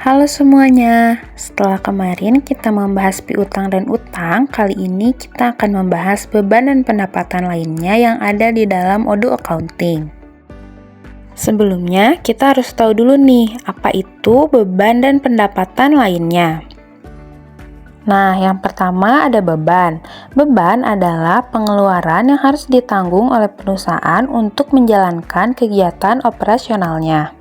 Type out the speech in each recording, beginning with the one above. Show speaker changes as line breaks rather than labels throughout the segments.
Halo semuanya, setelah kemarin kita membahas piutang dan utang, kali ini kita akan membahas beban dan pendapatan lainnya yang ada di dalam Odoo Accounting. Sebelumnya, kita harus tahu dulu nih, apa itu beban dan pendapatan lainnya. Nah, yang pertama ada beban. Beban adalah pengeluaran yang harus ditanggung oleh perusahaan untuk menjalankan kegiatan operasionalnya.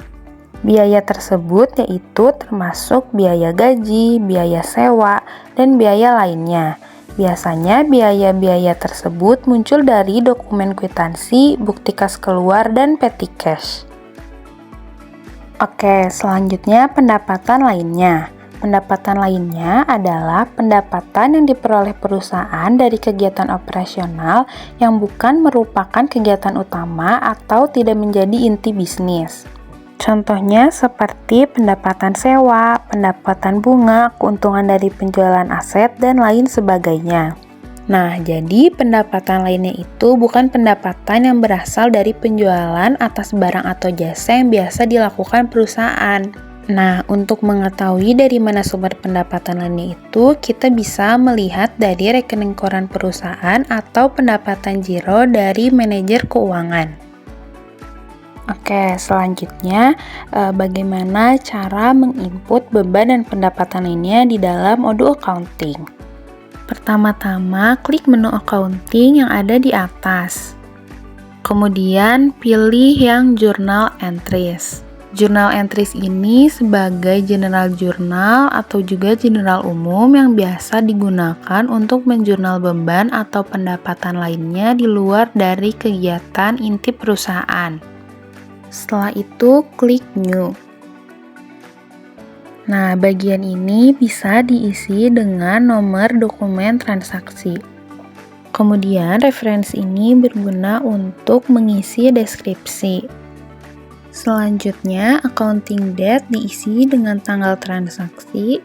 Biaya tersebut yaitu termasuk biaya gaji, biaya sewa, dan biaya lainnya. Biasanya biaya-biaya tersebut muncul dari dokumen kwitansi, bukti kas keluar, dan petty cash. Oke, selanjutnya pendapatan lainnya. Pendapatan lainnya adalah pendapatan yang diperoleh perusahaan dari kegiatan operasional yang bukan merupakan kegiatan utama atau tidak menjadi inti bisnis. Contohnya seperti pendapatan sewa, pendapatan bunga, keuntungan dari penjualan aset, dan lain sebagainya. Nah, jadi pendapatan lainnya itu bukan pendapatan yang berasal dari penjualan atas barang atau jasa yang biasa dilakukan perusahaan. Nah, untuk mengetahui dari mana sumber pendapatan lainnya itu, kita bisa melihat dari rekening koran perusahaan atau pendapatan jiro dari manajer keuangan. Oke, selanjutnya bagaimana cara menginput beban dan pendapatan lainnya di dalam Odoo Accounting. Pertama-tama, klik menu accounting yang ada di atas. Kemudian, pilih yang journal entries. Journal entries ini sebagai general journal atau juga general umum yang biasa digunakan untuk menjurnal beban atau pendapatan lainnya di luar dari kegiatan inti perusahaan. Setelah itu, klik New. Nah, bagian ini bisa diisi dengan nomor dokumen transaksi. Kemudian, referensi ini berguna untuk mengisi deskripsi. Selanjutnya, accounting date diisi dengan tanggal transaksi.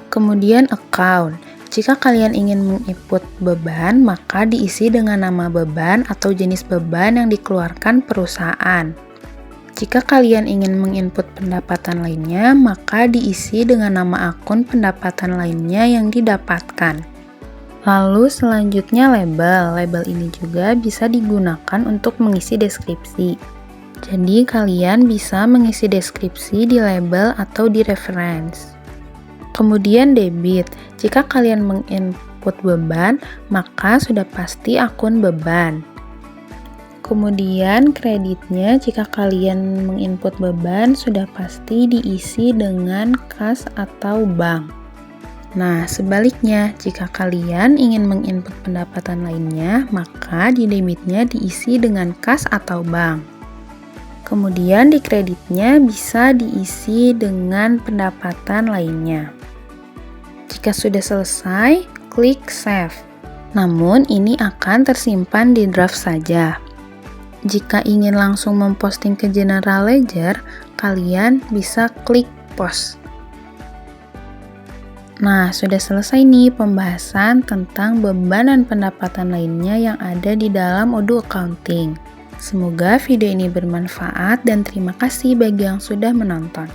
Kemudian, account. Jika kalian ingin menginput beban, maka diisi dengan nama beban atau jenis beban yang dikeluarkan perusahaan. Jika kalian ingin menginput pendapatan lainnya, maka diisi dengan nama akun pendapatan lainnya yang didapatkan. Lalu selanjutnya label. Label ini juga bisa digunakan untuk mengisi deskripsi. Jadi kalian bisa mengisi deskripsi di label atau di reference. Kemudian debit. Jika kalian menginput beban, maka sudah pasti akun beban. Kemudian kreditnya, jika kalian menginput beban, sudah pasti diisi dengan kas atau bank. Nah, sebaliknya, jika kalian ingin menginput pendapatan lainnya, maka di debitnya diisi dengan kas atau bank. Kemudian di kreditnya bisa diisi dengan pendapatan lainnya. Jika sudah selesai, klik Save. Namun, ini akan tersimpan di draft saja. Jika ingin langsung memposting ke General Ledger, kalian bisa klik Post. Nah, sudah selesai nih pembahasan tentang beban dan pendapatan lainnya yang ada di dalam Odoo Accounting. Semoga video ini bermanfaat dan terima kasih bagi yang sudah menonton.